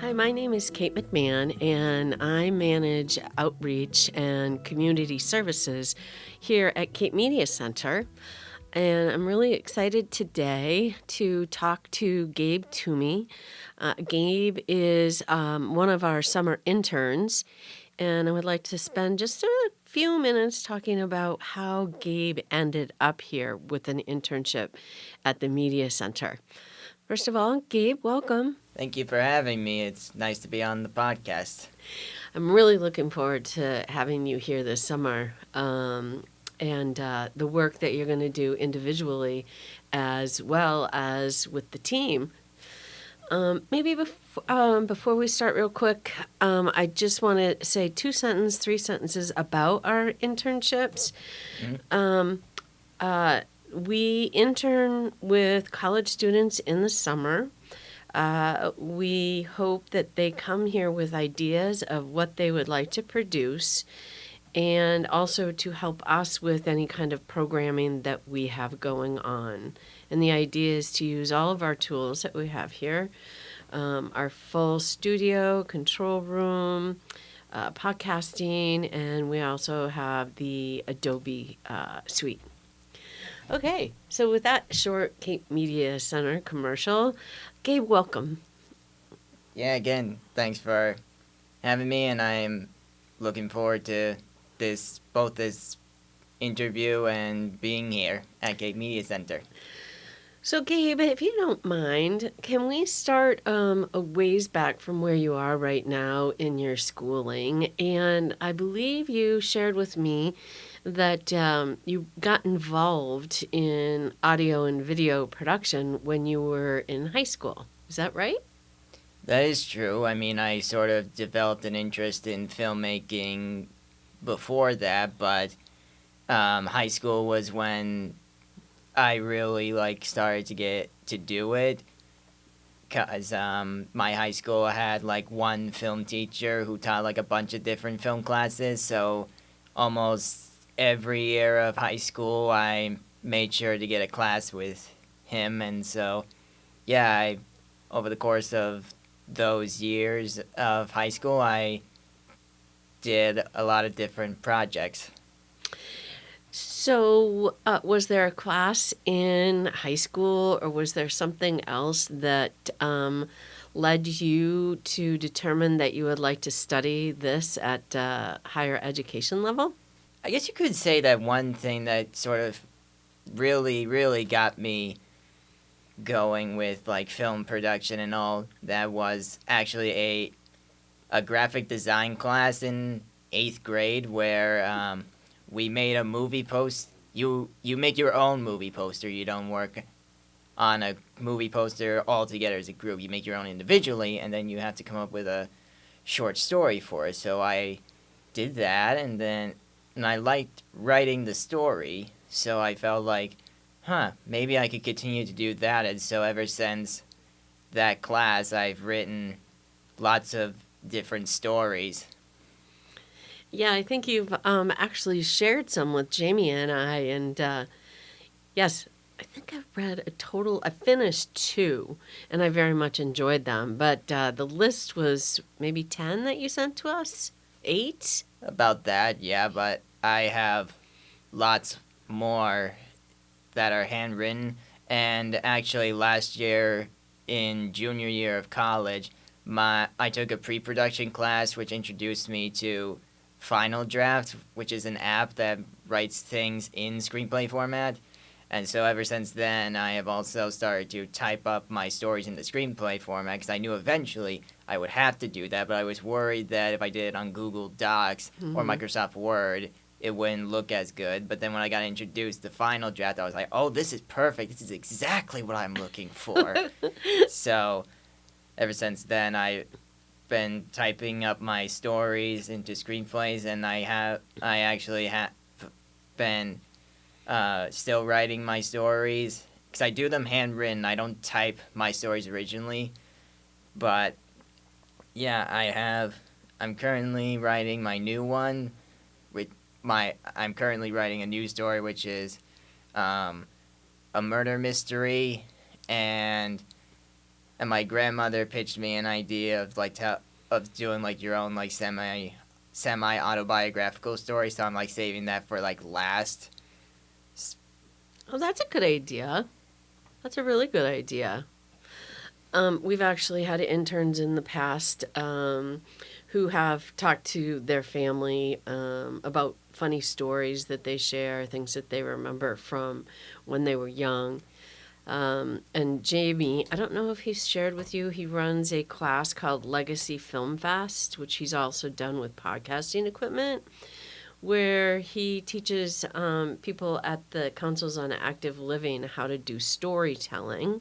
Hi, my name is Kate McMahon, and I manage outreach and community services here at Cape Media Center. And I'm really excited today to talk to Gabe Toomey. Gabe is one of our summer interns, and I would like to spend just a few minutes talking about how Gabe ended up here with an internship at the Media Center. First of all, Gabe, welcome. Thank you for having me. It's nice to be on the podcast. I'm really looking forward to having you here this summer and the work that you're going to do individually as well as with the team. Before we start, real quick, I just want to say 3 sentences about our internships. Mhm. We intern with college students in the summer. We hope that they come here with ideas of what they would like to produce and also to help us with any kind of programming that we have going on. And the idea is to use all of our tools that we have here, our full studio, control room, podcasting, and we also have the Adobe suite. Okay, so with that short Cape Media Center commercial, Gabe, welcome. Yeah, again, thanks for having me, and I'm looking forward to both this interview and being here at Gate Media Center. So, Gabe, if you don't mind, can we start a ways back from where you are right now in your schooling? And I believe you shared with me that you got involved in audio and video production when you were in high school. Is that right? That is true. I mean, I sort of developed an interest in filmmaking before that, but high school was when I really started to get to do it. Cause my high school had one film teacher who taught a bunch of different film classes. So almost every year of high school, I made sure to get a class with him, and so yeah, I over the course of those years of high school, I did a lot of different projects. So, was there a class in high school, or was there something else that led you to determine that you would like to study this at higher education level? I guess you could say that one thing that sort of really got me going with film production and all that was actually a graphic design class in 8th grade where we made a movie post. You make your own movie poster. You don't work on a movie poster all together as a group. You make your own individually, and then you have to come up with a short story for it. So I did that, and I liked writing the story. So I felt like, maybe I could continue to do that. And so ever since that class, I've written lots of different stories. Yeah, I think you've actually shared some with Jamie and I, and yes, I think I finished two, and I very much enjoyed them. But the list was maybe 10 that you sent to us? Eight? About that, yeah, but I have lots more that are handwritten. And actually, last year in junior year of college, I took a pre-production class which introduced me to Final Draft, which is an app that writes things in screenplay format. And so ever since then, I have also started to type up my stories in the screenplay format because I knew eventually I would have to do that, but I was worried that if I did it on Google Docs or Mm-hmm. Microsoft Word, it wouldn't look as good. But then when I got introduced to Final Draft, I was like, oh, this is perfect. This is exactly what I'm looking for. So ever since then, I've been typing up my stories into screenplays, and I actually have been still writing my stories because I do them handwritten. I don't type my stories originally, but yeah, I have. I'm currently writing my new one. With I'm currently writing a new story, which is um, a murder mystery, and and my grandmother pitched me an idea of like of doing like your own like semi autobiographical story. So I'm like saving that for like last. Oh, that's a good idea. That's a really good idea. We've actually had interns in the past who have talked to their family about funny stories that they share, things that they remember from when they were young. And Jamie, I don't know if he's shared with you, he runs a class called Legacy Film Fest, which he's also done with podcasting equipment, where he teaches people at the Councils on Active Living how to do storytelling.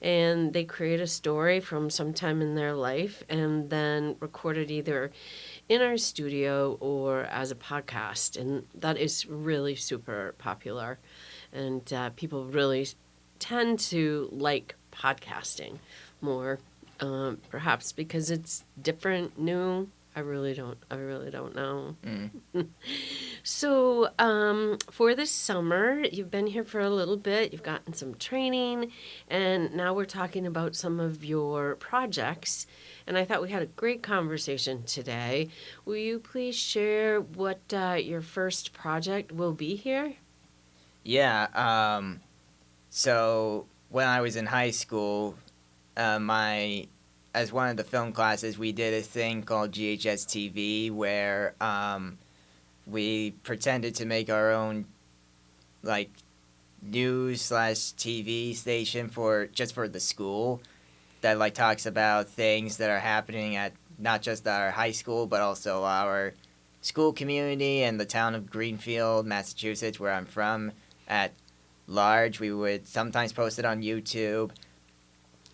And they create a story from some time in their life and then record it either in our studio or as a podcast. And that is really super popular. And people really tend to like podcasting more, perhaps because it's different, new. I really don't know. Mm. So, for this summer, you've been here for a little bit, you've gotten some training, and now we're talking about some of your projects. And I thought we had a great conversation today. Will you please share what your first project will be here? Yeah. So when I was in high school, as one of the film classes, we did a thing called GHS TV where we pretended to make our own like news slash TV station for the school that like talks about things that are happening at not just our high school but also our school community and the town of Greenfield, Massachusetts, where I'm from, at large. We would sometimes post it on YouTube.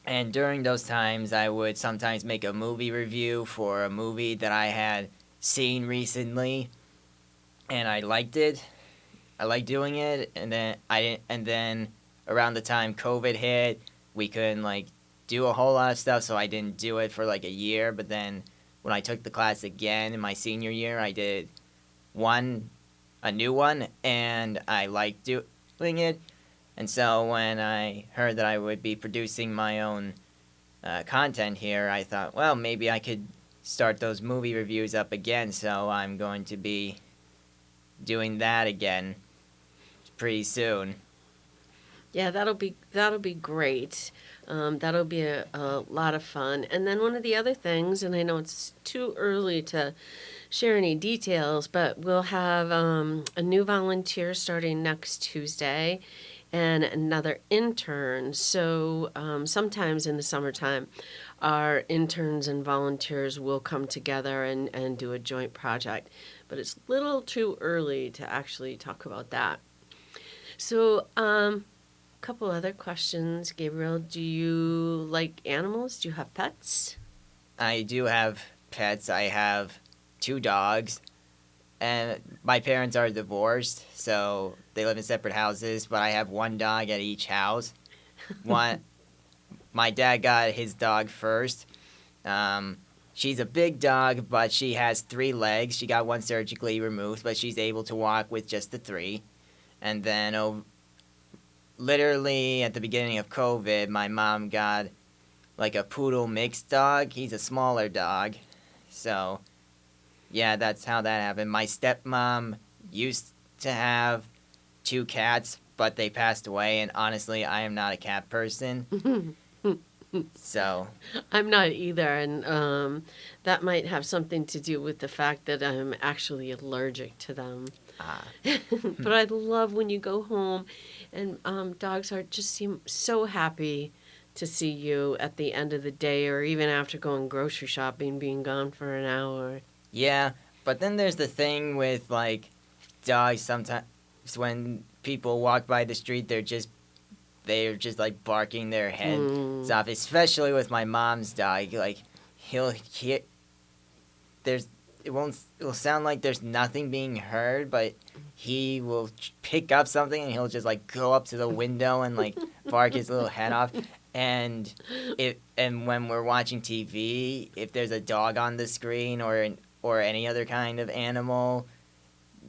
And during those times, I would sometimes make a movie review for a movie that I had seen recently, and I liked it. I liked doing it, and then I didn't. And then around the time COVID hit, we couldn't like do a whole lot of stuff, so I didn't do it for like a year. But then when I took the class again in my senior year, I did a new one, and I liked doing it. And so when I heard that I would be producing my own content here, I thought, well, maybe I could start those movie reviews up again. So I'm going to be doing that again pretty soon. Yeah, that'll be great. That'll be a lot of fun. And then one of the other things, and I know it's too early to share any details, but we'll have a new volunteer starting next Tuesday and another intern. So sometimes in the summertime, our interns and volunteers will come together and do a joint project. But it's a little too early to actually talk about that. So, couple other questions, Gabriel. Do you like animals? Do you have pets? I do have pets. I have 2 dogs, and my parents are divorced, so they live in separate houses. But I have 1 dog at each house. One, my dad got his dog first. She's a big dog, but she has 3 legs. She got one surgically removed, but she's able to walk with just the 3. And then literally at the beginning of COVID, my mom got like a poodle mixed dog. He's a smaller dog. So, yeah, that's how that happened. My stepmom used to have 2 cats, but they passed away, and honestly, I am not a cat person. So, I'm not either, and that might have something to do with the fact that I'm actually allergic to them. But I love when you go home and dogs are just seem so happy to see you at the end of the day or even after going grocery shopping, being gone for an hour. yeah, but then there's the thing with like dogs. Sometimes when people walk by the street, they're just like barking their heads off. Especially with my mom's dog, like he'll hear there's it will sound like there's nothing being heard, but he will pick up something and he'll just like go up to the window and like bark his little head off. And when we're watching TV, if there's a dog on the screen or any other kind of animal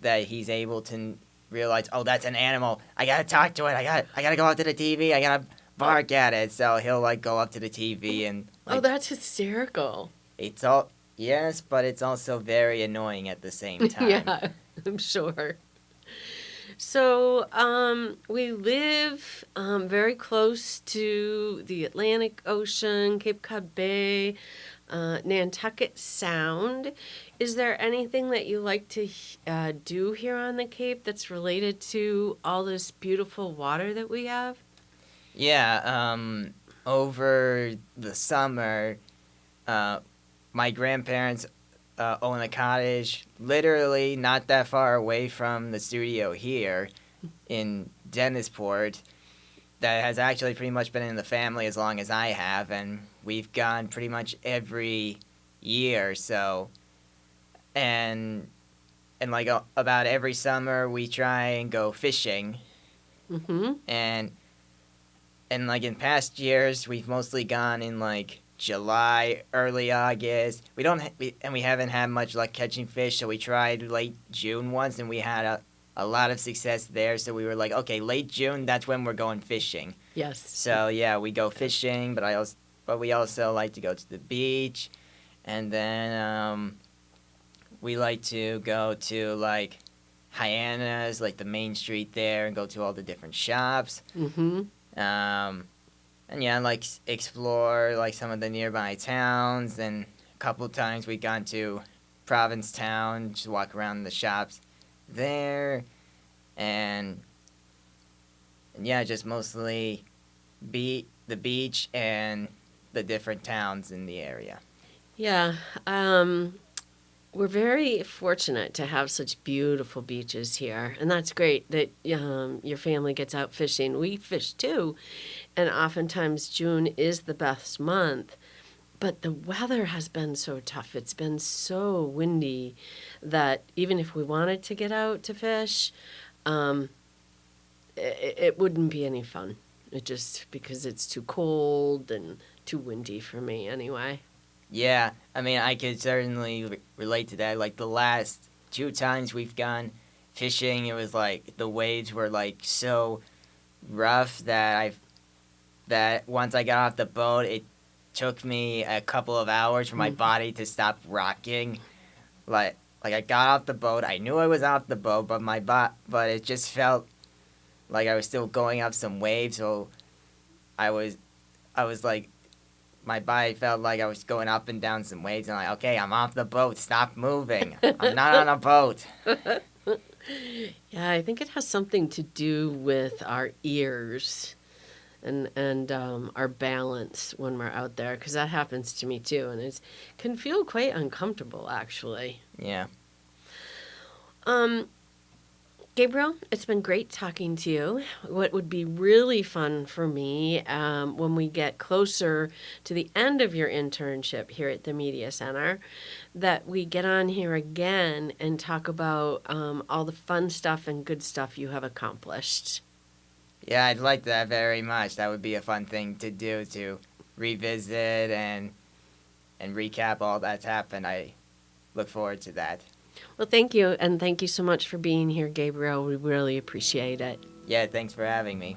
that he's able to realize, oh, that's an animal. I gotta talk to it. I gotta go out to the TV. I gotta bark at it. So he'll like go up to the TV and Oh, like that's hysterical. it's all yes, but it's also very annoying at the same time. Yeah, I'm sure. So, we live very close to the Atlantic Ocean, Cape Cod Bay, Nantucket Sound. Is there anything that you like to do here on the Cape that's related to all this beautiful water that we have? Yeah, over the summer, uh, my grandparents own a cottage literally not that far away from the studio here in Dennisport that has actually pretty much been in the family as long as I have, and we've gone pretty much every year. So, and like about every summer we try and go fishing, Mm-hmm. and like in past years we've mostly gone in like July, early August. We haven't had much luck catching fish, so we tried late June once, and we had a lot of success there. So we were like, okay, late June, that's when we're going fishing. Yes. So yeah, we go fishing, but we also like to go to the beach, and then we like to go to like Hyannis, like the main street there, and go to all the different shops. Mm-hmm. And yeah, like explore like some of the nearby towns. And a couple of times we've gone to Provincetown, just walk around the shops there, and yeah, just mostly be the beach and the different towns in the area. Yeah. We're very fortunate to have such beautiful beaches here, and that's great that your family gets out fishing. We fish too, and oftentimes June is the best month. But the weather has been so tough. It's been so windy that even if we wanted to get out to fish, it wouldn't be any fun. It just because it's too cold and too windy for me anyway. Yeah, I mean, I could certainly relate to that. Like the last two times we've gone fishing, it was like the waves were like so rough that once I got off the boat, it took me a couple of hours for my body to stop rocking. Like I got off the boat, I knew I was off the boat, but but it just felt like I was still going up some waves. So I was like my body felt like I was going up and down some waves, and I'm like, okay, I'm off the boat. Stop moving. I'm not on a boat. Yeah, I think it has something to do with our ears and our balance when we're out there, because that happens to me too, and it can feel quite uncomfortable actually. Yeah. Um, Gabriel, it's been great talking to you. What would be really fun for me when we get closer to the end of your internship here at the Media Center, that we get on here again and talk about all the fun stuff and good stuff you have accomplished. Yeah, I'd like that very much. That would be a fun thing to do, to revisit and recap all that's happened. I look forward to that. Well, thank you, and thank you so much for being here, Gabriel. We really appreciate it. Yeah, thanks for having me.